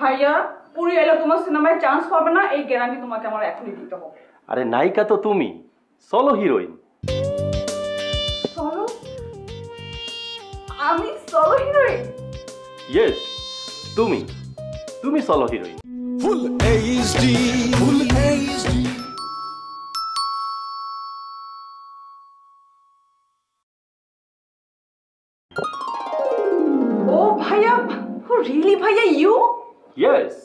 ভাইয়া পুরি এলে তোমার সিনেমায় চান্স পাবে না, এই গ্যারান্টি তোমাকে আমার এখনই দিতে হবে। আরে নায়িকা তো তুমি, সলো হিরোইন। সলো? আমি সলো হিরোইন? ইয়েস, তুমি তুমি solo heroine. Full HD, full HD. ও ভাইয়া, ও রিয়েলি ভাইয়া ইউ? ইয়েস।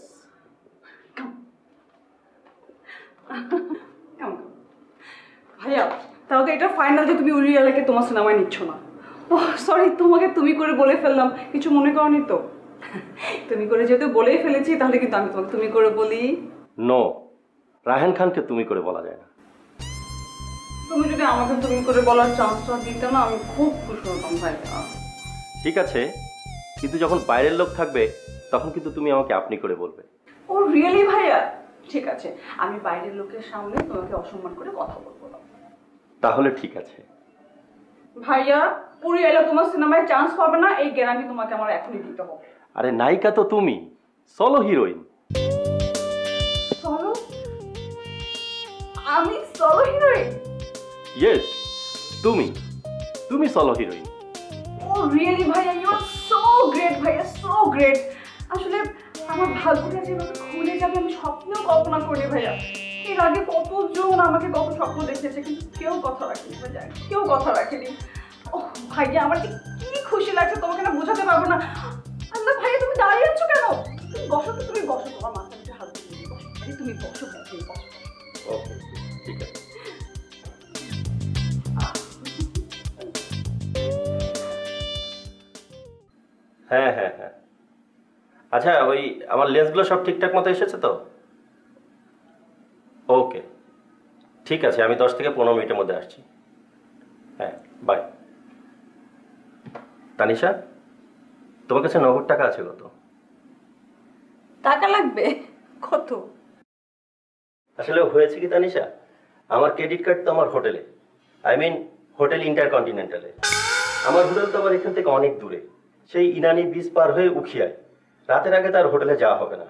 ভাইয়া তাহলে এটা ফাইনাল যে তুমি উরিয়ালাকে তোমার সিনেমায় নিচ্ছ না। ও সরি, তোমাকে তুমি করে বলে ফেললাম, কিছু মনে করনি তো? তুমি করে যেহেতু বলেই ফেলেছি তাহলে কিন্তু আমি তোমাকে তুমি করে বলি। নো, রায়হান খানকে তুমি করে বলা যায় না। তুমি যদি আমাকে তুমি করে বলার চান্সটা দিতে না, আমি খুব খুশি হতাম ভাইয়া। ঠিক আছে, কিন্তু যখন বাইরের লোক থাকবে তখন কিন্তু তুমি আমাকে আপনি করে বলবে। ও রিয়েলি ভাইয়া? ঠিক আছে, আমি বাইরের লোকের সামনে তোমাকে অসম্মান করে কথা বলবো না। তাহলে ঠিক আছে। ভাইয়া পুরি এলে তোমার সিনেমায় চান্স পাবে না, এই গ্যারান্টি তোমাকে আমার এখনই দিতে হবে। আরে নায়িকা তো তুমি, সলো হিরোইন। সলো? আমি সলো হিরোইন? ইয়েস, তুমি তুমি সলো হিরোইন। ও রিয়েলি ভাইয়া, ইউ আর সো গ্রেট ভাইয়া, সো গ্রেট। আসলে আমার ভাগ্যটা যেভাবে খুলে যাবে আমি স্বপ্নেও কল্পনা করিনি ভাইয়া। এর আগে কতজন আমাকে কত স্বপ্ন দেখেছে, কিন্তু কেউ কথা রাখেনি ভাইয়া, কেউ কথা রাখেনি। ও ভাইয়া, আমার যে কি খুশি লাগছে তোমাকে না বোঝাতে পারবো না। আল্লাহ ভাইয়া, তুমি দাঁড়িয়ে আছো কেন? তুমি বসো তো, তুমি বসো, তোমার মাথার মধ্যে হাত দিয়ে বসো। তুমি বসো ভাইয়া, তুমি বসো। ওকে, ঠিক আছে। হ্যাঁ হ্যাঁ হ্যাঁ, আচ্ছা ওই আমার লেন্সগুলো সব ঠিকঠাক মতো এসেছে তো? ওকে, ঠিক আছে, আমি 10 থেকে 15 মিনিটের মধ্যে আসছি। হ্যাঁ, বাই। তানিশা, তোমার কাছে নগদ টাকা আছে কত? টাকা লাগবে কত? আসলে হয়েছে কি তানিশা, আমার ক্রেডিট কার্ড তো আমার হোটেলে, আই মিন হোটেল ইন্টারকন্টিনেন্টালে। আমার হোটেল তো আমার এখান থেকে অনেক দূরে, সেই ইনানি বিচ পার হয়ে উখিয়ায়। রাতের আগে তার হোটেলে যাওয়া হবে না।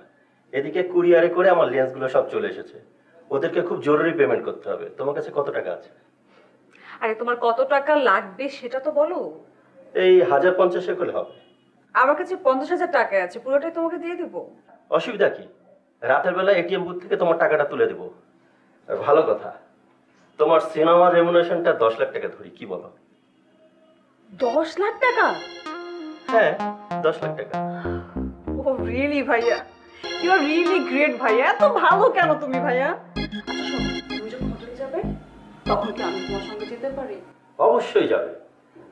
এদিকে কুরিয়ারে করে আমার লেন্সগুলো সব চলে এসেছে, ওদেরকে খুব জরুরি পেমেন্ট করতে হবে। তোমার কাছে কত টাকা আছে? আরে তোমার কত টাকা লাগবে সেটা তো বলো। এই 1050 করে হবে। আমার কাছে 50,000 টাকা আছে, পুরোটাই তোমাকে দিয়ে দেবো। অসুবিধা কি, রাতের বেলা এটিএম বুথ থেকে তোমার টাকাটা তুলে দেবো। আর ভালো কথা, তোমার সিনেমার রেমুনেশনটা 10 লাখ টাকা ধরি, কি বলো? 10 লাখ টাকা? হ্যাঁ, 10 লাখ টাকা। ও রিয়েলি ভাইয়া, ইউ আর রিয়েলি গ্রেট ভাইয়া। এত ভালো কেন তুমি ভাইয়া? আচ্ছা শোনো, তুমি যখন হোটেলে যাবে তখন কি আমি তোমার সঙ্গে যেতে পারি? অবশ্যই যাবে,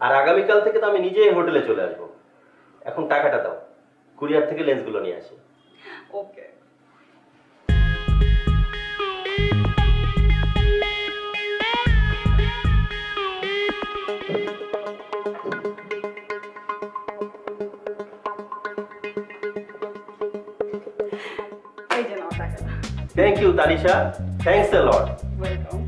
আর আগামীকাল থেকে তো আমি নিজেই হোটেলে চলে আসবো। এখন টাকাটা দাও, কুরিয়ার থেকে লেন্সগুলো নিয়ে আসি। ওকে। এই যে নাও টাকাটা। Thank you Tanisha, thanks a lot. Welcome.